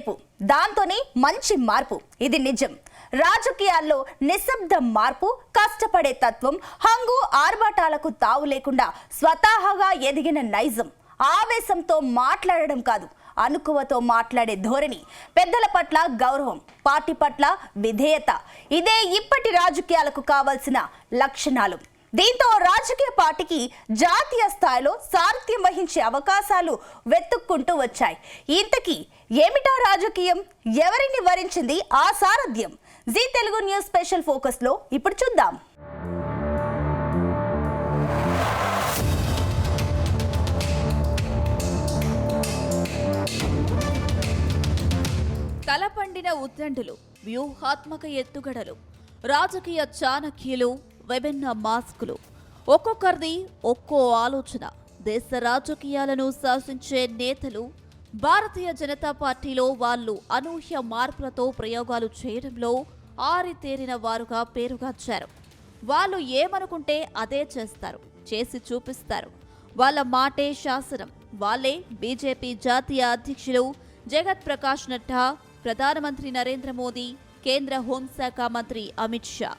గెలుపు, దాంతోనే మంచి మార్పు. ఇది నిజం. రాజకీయాల్లో నిశ్శబ్ద మార్పు, కష్టపడే తత్వం, హంగు ఆర్భాటాలకు తావు లేకుండా స్వతహాగా ఎదిగిన నైజం. ఆవేశంతో మాట్లాడడం కాదు, అనుకువతో మాట్లాడే ధోరణి, పెద్దల పట్ల గౌరవం, పార్టీ పట్ల విధేయత, ఇదే ఇప్పటి రాజకీయాలకు కావాల్సిన లక్షణాలు. దీంతో రాజకీయ పార్టీకి జాతీయ స్థాయిలో సారథ్యం వహించే అవకాశాలు వెతుక్కుంటూ వచ్చాయి. ఇంతకీ ఏమిటా రాజకీయం? ఎవరిని వరించింది ఆ సారథ్యం? Zee Telugu news special focus లో ఇప్పుడు చూద్దాం. తలపండిన ఉద్దండులు, వ్యూహాత్మక ఎత్తుగడలు, రాజకీయ చాణక్యులు, విభిన్న మాస్కులు, ఒక్కొక్కరిది ఒక్కో ఆలోచన. దేశ రాజకీయాలను శాసించే నేతలు. భారతీయ జనతా పార్టీలో వాళ్ళు అనూహ్య మార్పులతో ప్రయోగాలు చేయడంలో ఆరితేరిన వారుగా పేరుగాంచారు. వాళ్ళు ఏమనుకుంటే అదే చేస్తారు, చేసి చూపిస్తారు. వాళ్ళ మాటే శాసనం. వాళ్ళే బీజేపీ జాతీయ అధ్యక్షులు జగత్ ప్రకాష్ నడ్డా, ప్రధానమంత్రి నరేంద్ర మోదీ, కేంద్ర హోంశాఖ మంత్రి అమిత్ షా.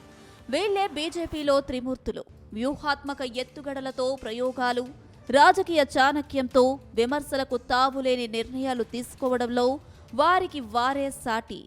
వీళ్లే బీజేపీలో త్రిమూర్తులు. వ్యూహాత్మక ఎత్తుగడలతో ప్రయోగాలు, రాజకీయ చాణక్యంతో విమర్శలకు తావులేని నిర్ణయాలు తీసుకోవడంలో వారికి వారే సాటి.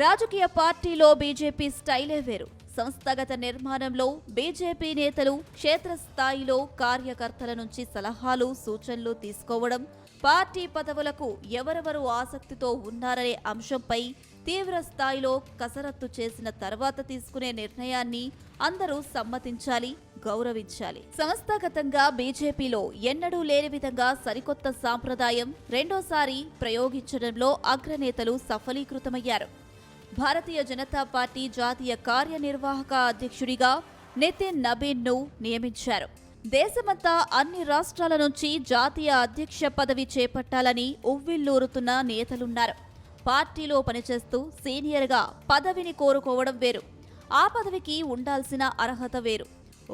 రాజకీయ పార్టీలో బీజేపీ స్టైలే వేరు. సంస్థాగత నిర్మాణంలో బీజేపీ నేతలు క్షేత్రస్థాయిలో కార్యకర్తల నుంచి సలహాలు, సూచనలు తీసుకోవడం, పార్టీ పదవులకు ఎవరెవరు ఆసక్తితో ఉన్నారనే అంశంపై తీవ్ర స్థాయిలో కసరత్తు చేసిన తర్వాత తీసుకునే నిర్ణయాన్ని అందరూ సమ్మతించాలి, గౌరవించాలి. సంస్థాగతంగా బీజేపీలో ఎన్నడూ లేని విధంగా సరికొత్త సాంప్రదాయం రెండోసారి ప్రయోగించడంలో అగ్రనేతలు సఫలీకృతమయ్యారు. భారతీయ జనతా పార్టీ జాతీయ కార్యనిర్వాహక అధ్యక్షుడిగా నితిన్ నబీన్ను నియమించారు. దేశమంతా అన్ని రాష్ట్రాల నుంచి జాతీయ అధ్యక్ష పదవి చేపట్టాలని ఉవ్విల్లూరుతున్న నేతలున్నారు. పార్టీలో పనిచేస్తూ సీనియర్గా పదవిని కోరుకోవడం వేరు, ఆ పదవికి ఉండాల్సిన అర్హత వేరు.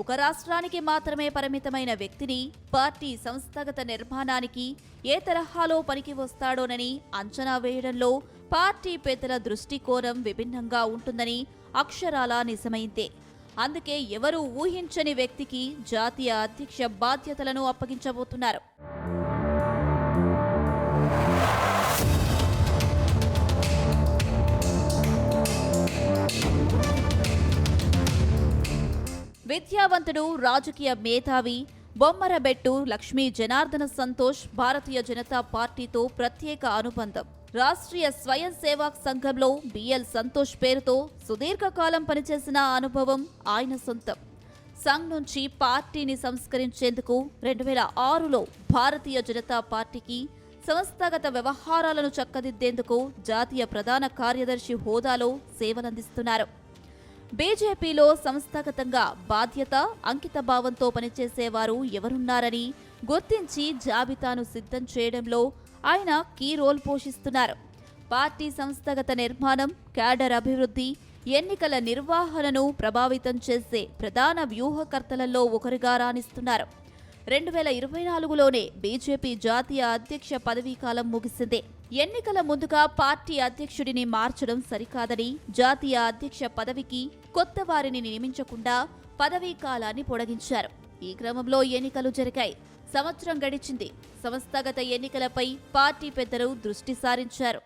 ఒక రాష్ట్రానికి మాత్రమే పరిమితమైన వ్యక్తిని పార్టీ సంస్థాగత నిర్మాణానికి ఏ తరహాలో పనికి వస్తాడోనని అంచనా వేయడంలో పార్టీ పెద్దల దృష్టికోణం విభిన్నంగా ఉంటుందని అక్షరాలా నిజమైందే. అందుకే ఎవరూ ఊహించని వ్యక్తికి జాతీయ అధ్యక్ష బాధ్యతలను అప్పగించబోతున్నారు. విద్యావంతుడు, రాజకీయ మేధావి బొమ్మరబెట్టు లక్ష్మీ జనార్దన సంతోష్ భారతీయ జనతా పార్టీతో ప్రత్యేక అనుబంధం. రాష్ట్రీయ స్వయం సేవక్ సంఘంలో బిఎల్ సంతోష్ పేరుతో సుదీర్ఘకాలం పనిచేసిన అనుభవం ఆయన సొంతం. సంఘ్ నుంచి పార్టీని సంస్కరించేందుకు 2006లో భారతీయ జనతా పార్టీకి సంస్థాగత వ్యవహారాలను చక్కదిద్దేందుకు జాతీయ ప్రధాన కార్యదర్శి హోదాలో సేవలందిస్తున్నారు. బీజేపీలో సంస్థాగతంగా బాధ్యత, అంకితభావంతో పనిచేసేవారు ఎవరున్నారని గుర్తించి జాబితాను సిద్ధం చేయడంలో ఆయన కీ రోల్ పోషిస్తున్నారు. పార్టీ సంస్థాగత నిర్మాణం, క్యాడర్ అభివృద్ధి, ఎన్నికల నిర్వహణను ప్రభావితం చేసే ప్రధాన వ్యూహకర్తలలో ఒకరిగా రాణిస్తున్నారు. 2024లోనే బీజేపీ జాతీయ అధ్యక్ష పదవీకాలం ముగిసింది. ఎన్నికల ముందుగా పార్టీ అధ్యక్షుడిని మార్చడం సరికాదని జాతీయ అధ్యక్ష పదవికి కొత్త వారిని నియమించకుండా పదవీకాలాన్ని పొడిగించారు. ఈ క్రమంలో ఎన్నికలు జరిగాయి. సంవత్సరం గడిచింది. సంస్థాగత ఎన్నికలపై పార్టీ పెద్దలు దృష్టి సారించారు.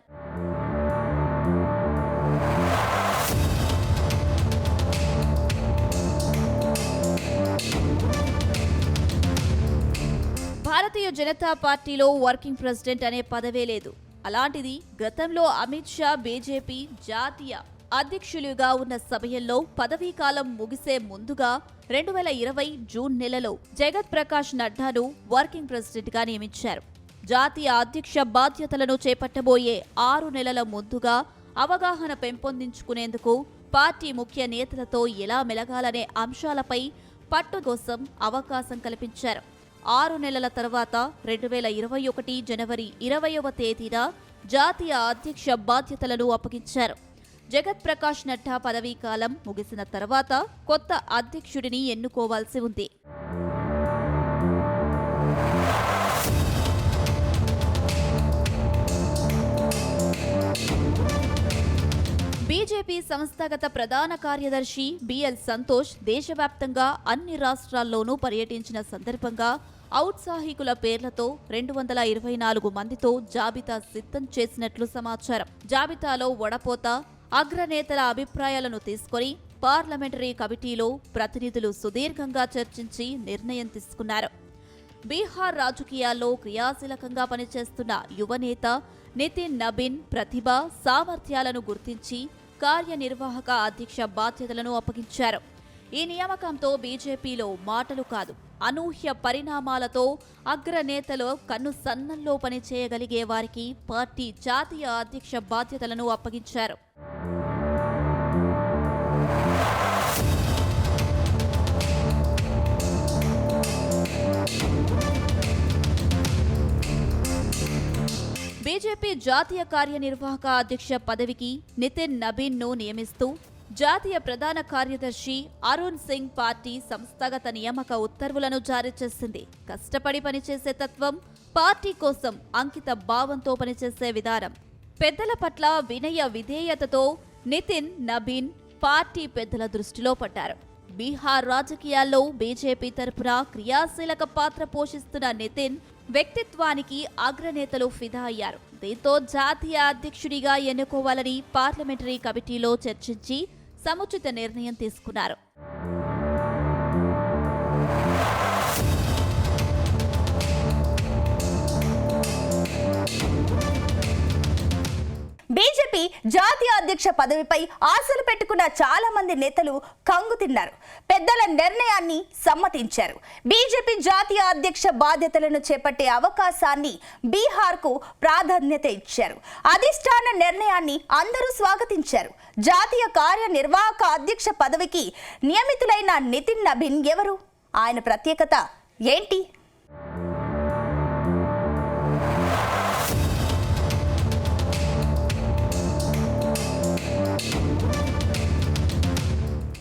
భారతీయ జనతా పార్టీలో వర్కింగ్ ప్రెసిడెంట్ అనే పదవే లేదు. అలాంటిది గతంలో అమిత్ షా బీజేపీ జాతీయ అధ్యక్షులుగా ఉన్న సమయంలో పదవీకాలం ముగిసే ముందుగా 2020 జూన్ నెలలో జగత్ ప్రకాష్ నడ్డాను వర్కింగ్ ప్రెసిడెంట్గా నియమించారు. జాతీయ అధ్యక్ష బాధ్యతలను చేపట్టబోయే 6 నెలల ముందుగా అవగాహన పెంపొందించుకునేందుకు పార్టీ ముఖ్య నేతలతో ఎలా మెలగాలనే అంశాలపై పట్టు కోసం అవకాశం కల్పించారు. 6 నెలల తర్వాత 2021 జనవరి 20వ తేదీన జాతీయ అధ్యక్ష బాధ్యతలను అప్పగించారు. జగత్ ప్రకాష్ నడ్డా పదవీ కాలం ముగిసిన తర్వాత కొత్త అధ్యక్షుడిని ఎన్నుకోవాల్సి ఉంది. బీజేపీ సంస్థాగత ప్రధాన కార్యదర్శి బిఎల్ సంతోష్ దేశవ్యాప్తంగా అన్ని రాష్ట్రాల్లోనూ పర్యటించిన సందర్భంగా ఔత్సాహికుల పేర్లతో 224 మందితో జాబితా సిద్ధం చేసినట్లు సమాచారం. జాబితాలో వడపోత, అగ్రనేతల అభిప్రాయాలను తీసుకొని పార్లమెంటరీ కమిటీలో ప్రతినిధులు సుదీర్ఘంగా చర్చించి నిర్ణయం తీసుకున్నారు. బీహార్ రాజకీయాల్లో క్రియాశీలకంగా పనిచేస్తున్న యువనేత నితిన్ నబీన్ ప్రతిభ, సామర్థ్యాలను గుర్తించి కార్యనిర్వాహక అధ్యక్ష బాధ్యతలను అప్పగించారు. ఈ నియామకంతో బీజేపీలో మాటలు కాదు, అనూహ్య పరిణామాలతో అగ్రనేతలు కన్నుసన్నల్లో పనిచేయగలిగే వారికి పార్టీ జాతీయ అధ్యక్ష బాధ్యతలను అప్పగించారు. బీజేపీ జాతీయ కార్యనిర్వాహక అధ్యక్ష పదవికి నితిన్ నబీన్ ను నియమిస్తూ జాతీయ ప్రధాన కార్యదర్శి అరుణ్ సింగ్ పార్టీ సంస్థాగత నియామక ఉత్తర్వులను జారీ చేసింది. కష్టపడి పనిచేసే తత్వం, పార్టీ కోసం అంకిత భావంతో పనిచేసే విధానం, పెద్దల పట్ల వినయ విధేయతతో నితిన్ నబీన్ పార్టీ పెద్దల దృష్టిలో పడ్డారు. బీహార్ రాజకీయాల్లో బీజేపీ తరపున క్రియాశీలక పాత్ర పోషిస్తున్న నితిన్ వ్యక్తిత్వానికి అగ్రనేతలు ఫిదా అయ్యారు. దీంతో జాతీయ అధ్యక్షుడిగా ఎన్నుకోవాలని పార్లమెంటరీ కమిటీలో చర్చించి సముచిత నిర్ణయం తీసుకున్నారు. బీజేపీ జాతీయ అధ్యక్ష పదవిపై ఆశలు పెట్టుకున్న చాలా మంది నేతలు కంగు తిన్నారు. పెద్దల నిర్ణయాన్ని సమ్మతించారు. బీజేపీ జాతీయ అధ్యక్ష బాధ్యతలను చేపట్టే అవకాశాన్ని బీహార్కు ప్రాధాన్యత ఇచ్చారు. అధిష్టాన నిర్ణయాన్ని అందరూ స్వాగతించారు. జాతీయ కార్యనిర్వాహక అధ్యక్ష పదవికి నియమితులైన నితిన్ నబీన్ ఎవరు? ఆయన ప్రత్యేకత ఏంటి?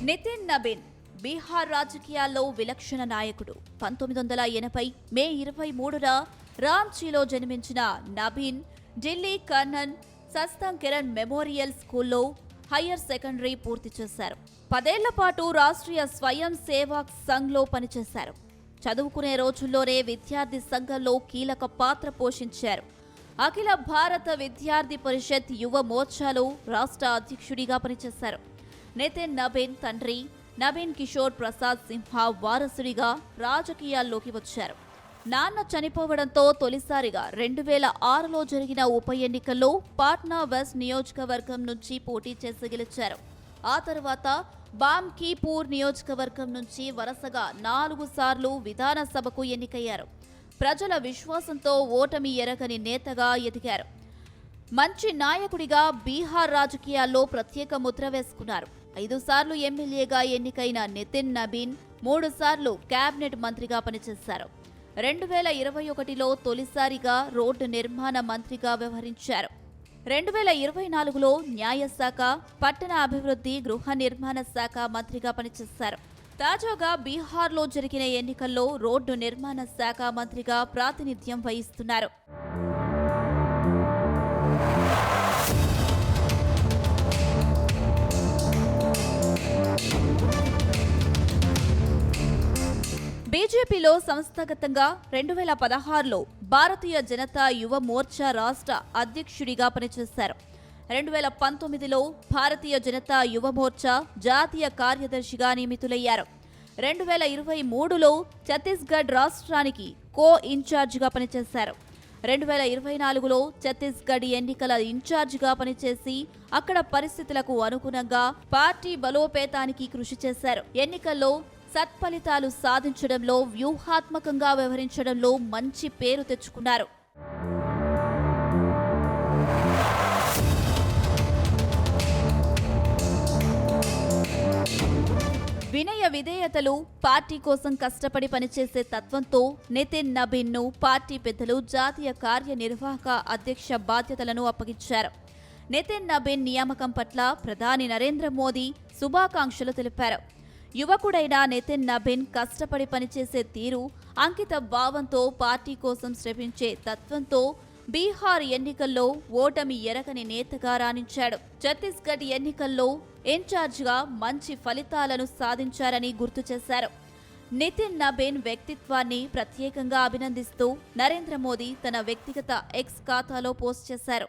నితిన్ నబీన్ బీహార్ రాజకీయాల్లో విలక్షణ నాయకుడు. 1980 మే 23న రాంచీలో జన్మించిన నబీన్ ఢిల్లీ కర్నన్ సస్తాం కిరణ్ మెమోరియల్ స్కూల్లో హయ్యర్ సెకండరీ పూర్తి చేశారు. 10 ఏళ్ల పాటు రాష్ట్రీయ స్వయం సేవక్ సంఘ్లో పనిచేశారు. చదువుకునే రోజుల్లోనే విద్యార్థి సంఘంలో కీలక పాత్ర పోషించారు. అఖిల భారత విద్యార్థి పరిషత్ యువ మోర్చాలో రాష్ట్ర అధ్యక్షుడిగా పనిచేశారు. నితిన్ నబీన్ తండ్రి నబీన్ కిషోర్ ప్రసాద్ సింహ వారసుడిగా రాజకీయాల్లోకి వచ్చారు. నాన్న చనిపోవడంతో తొలిసారిగా 2006లో జరిగిన ఉప ఎన్నికల్లో పాట్నా వెస్ట్ నియోజకవర్గం నుంచి పోటీ చేసి గెలిచారు. ఆ తర్వాత బామ్కీపూర్ నియోజకవర్గం నుంచి వరుసగా 4 సార్లు విధానసభకు ఎన్నికయ్యారు. ప్రజల విశ్వాసంతో ఓటమి ఎరగని నేతగా ఎదిగారు. మంచి నాయకుడిగా బీహార్ రాజకీయాల్లో ప్రత్యేక ముద్ర వేసుకున్నారు. 5 సార్లు ఎమ్మెల్యేగా ఎన్నికైన నితిన్ నబీన్ 3 సార్లు కేబినెట్ మంత్రిగా పనిచేశారు. 2021లో తొలిసారిగా రోడ్డు నిర్మాణ మంత్రిగా వ్యవహరించారు. 2024లో న్యాయశాఖ, పట్టణ అభివృద్ధి, గృహ నిర్మాణ శాఖ మంత్రిగా పనిచేశారు. తాజాగా బీహార్లో జరిగిన ఎన్నికల్లో రోడ్డు నిర్మాణ శాఖ మంత్రిగా ప్రాతినిధ్యం వహిస్తున్నారు. బీజేపీలో సంస్థాగతంగా 2016లో భారతీయ జనతా యువ మోర్చా రాష్ట్ర అధ్యక్షుడిగా పనిచేశారు. 2019లో భారతీయ జనతా యువ మోర్చా జాతీయ కార్యదర్శిగా నియమితులయ్యారు. 2023లో ఛత్తీస్గఢ్ రాష్ట్రానికి కో ఇన్ఛార్జిగా పనిచేశారు. 2024లో ఛత్తీస్గఢ్ ఎన్నికల ఇన్ఛార్జిగా పనిచేసి అక్కడ పరిస్థితులకు అనుగుణంగా పార్టీ బలోపేతానికి కృషి చేశారు. ఎన్నికల్లో సత్ఫలితాలు సాధించడంలో, వ్యూహాత్మకంగా వ్యవహరించడంలో మంచి పేరు తెచ్చుకున్నారు. వినయ విధేయతలు, పార్టీ కోసం కష్టపడి పనిచేసే తత్వంతో నితిన్ నబీన్ ను పార్టీ పెద్దలు జాతీయ కార్యనిర్వాహక అధ్యక్ష బాధ్యతలను అప్పగించారు. నితిన్ నబీన్ నియామకం పట్ల ప్రధాని నరేంద్ర మోదీ శుభాకాంక్షలు తెలిపారు. యువకుడైన నితిన్ నబీన్ కష్టపడి పనిచేసే తీరు, అంకిత భావంతో పార్టీ కోసం శ్రమించే తత్వంతో బీహార్ ఎన్నికల్లో ఓటమి ఎరగని నేతగా రాణించాడు. ఛత్తీస్గఢ్ ఎన్నికల్లో ఇన్ఛార్జిగా మంచి ఫలితాలను సాధించారని గుర్తు చేశారు. నితిన్ నబీన్ వ్యక్తిత్వాన్ని ప్రత్యేకంగా అభినందిస్తూ నరేంద్ర మోదీ తన వ్యక్తిగత ఎక్స్ ఖాతాలో పోస్ట్ చేశారు.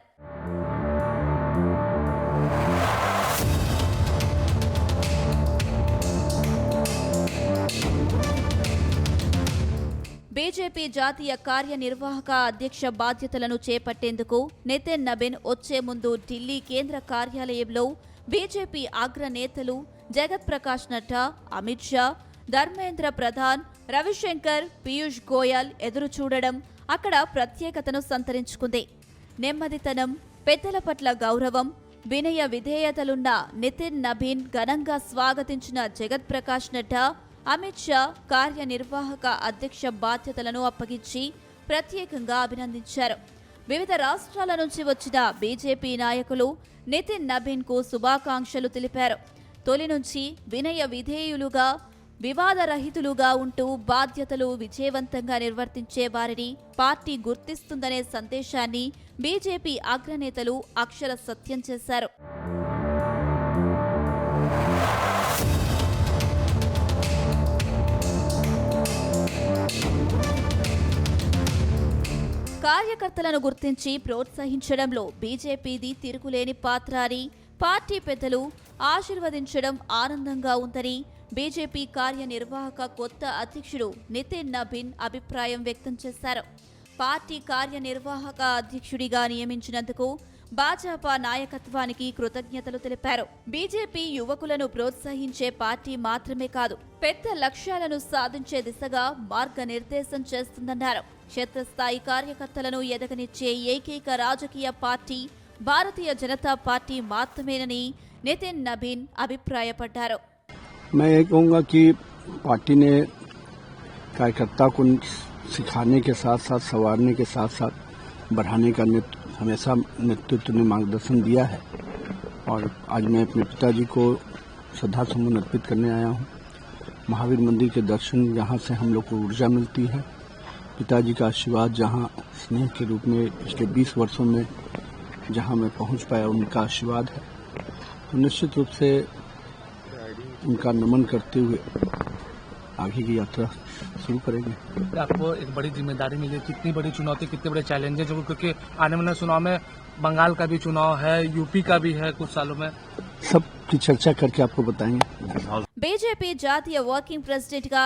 బీజేపీ జాతీయ కార్యనిర్వాహక అధ్యక్ష బాధ్యతలను చేపట్టేందుకు నితిన్ నబీన్ వచ్చే ముందు ఢిల్లీ కేంద్ర కార్యాలయంలో బీజేపీ అగ్రనేతలు జగత్ ప్రకాష్ నడ్డా, అమిత్ షా, ధర్మేంద్ర ప్రధాన్, రవిశంకర్, పీయూష్ గోయల్ ఎదురు చూడడం అక్కడ ప్రత్యేకతను సంతరించుకుంది. నెమ్మదితనం, పెద్దల పట్ల గౌరవం, వినయ విధేయతలున్న నితిన్ నబీన్ ఘనంగా స్వాగతించిన జగత్ ప్రకాష్ నడ్డా, అమిత్ షా కార్యనిర్వాహక అధ్యక్ష బాధ్యతలను అప్పగించి ప్రత్యేకంగా అభినందించారు. వివిధ రాష్ట్రాల నుంచి వచ్చిన బీజేపీ నాయకులు నితిన్ నబీన్ కు శుభాకాంక్షలు తెలిపారు. తొలి నుంచి వినయ విధేయులుగా, వివాదరహితులుగా ఉంటూ బాధ్యతలు విజయవంతంగా నిర్వర్తించే వారిని పార్టీ గుర్తిస్తుందనే సందేశాన్ని బీజేపీ అగ్రనేతలు అక్షర సత్యం చేశారు. కార్యకర్తలను గుర్తించి ప్రోత్సహించడంలో బీజేపీది తిరుగులేని పాత్ర అని, పార్టీ పెద్దలు ఆశీర్వదించడం ఆనందంగా ఉందని బీజేపీ కార్యనిర్వాహక కొత్త అధ్యక్షుడు నితిన్ నబీన్ అభిప్రాయం వ్యక్తం చేశారు. పార్టీ కార్యనిర్వాహక అధ్యక్షుడిగా నియమించినందుకు భాజపా నాయకత్వానికి కృతజ్ఞతలు తెలిపారు. బీజేపీ యువకులను ప్రోత్సహించే పార్టీ మాత్రమే కాదు, పెద్ద లక్ష్యాలను సాధించే దిశగా మార్గనిర్దేశం చేస్తుందన్నారు. క్షేత్రస్థాయి కార్యకర్తలను ఎదగనిచ్చే ఏకైక రాజకీయ పార్టీ భారతీయ జనతా పార్టీ మాత్రమేనని నితిన్ నబీన్ అభిప్రాయపడ్డారు. मैं ये कहूँगा कि पार्टी ने कार्यकर्ता को सिखाने के साथ साथ, संवारने के साथ साथ बढ़ाने का हमेशा नेतृत्व ने मार्गदर्शन दिया है और आज मैं अपने पिताजी को श्रद्धा सुमन अर्पित करने आया हूँ। महावीर मंदिर के दर्शन, जहाँ से हम लोग को ऊर्जा मिलती है, पिताजी का आशीर्वाद जहाँ स्नेह के रूप में पिछले 20 वर्षों में जहाँ मैं पहुँच पाया, उनका आशीर्वाद है। तो निश्चित रूप से उनका नमन करते हुए आगे की यात्रा शुरू करेंगे। आपको एक बड़ी जिम्मेदारी मिली है, कितनी बड़ी चुनौती, कितने बड़े चैलेंजेस, क्योंकि आने वाले चुनाव में बंगाल का भी चुनाव है, यूपी का भी है कुछ सालों में, सब की चर्चा करके आपको बताएंगे। బీజేపీ జాతీయ వర్కింగ్ ప్రెసిడెంట్ గా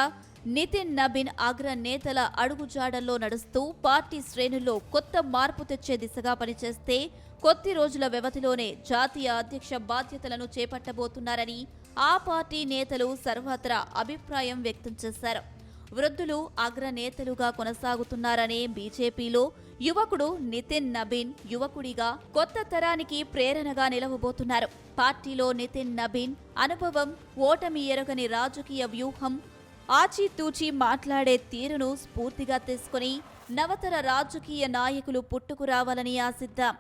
నితిన్ నబీన్ అగ్రనేతల అడుగుజాడల్లో నడుస్తూ పార్టీ శ్రేణుల్లో కొత్త మార్పు తెచ్చే దిశగా పనిచేస్తే కొద్ది రోజుల వ్యవధిలోనే జాతీయ అధ్యక్ష బాధ్యతలను చేపట్టబోతున్నారని ఆ పార్టీ నేతలు సర్వత్రా అభిప్రాయం వ్యక్తం చేశారు. వృద్ధులు అగ్రనేతలుగా కొనసాగుతున్నారనే బీజేపీలో యువకుడు నితిన్ నబీన్ యువకుడిగా కొత్త తరానికి ప్రేరణగా నిలవబోతున్నారు. పార్టీలో నితిన్ నబీన్ అనుభవం, ఓటమి ఎరగని రాజకీయ వ్యూహం, ఆచితూచి మాట్లాడే తీరును స్ఫూర్తిగా తీసుకుని నవతర రాజకీయ నాయకులు పుట్టుకురావాలని ఆశిద్దాం.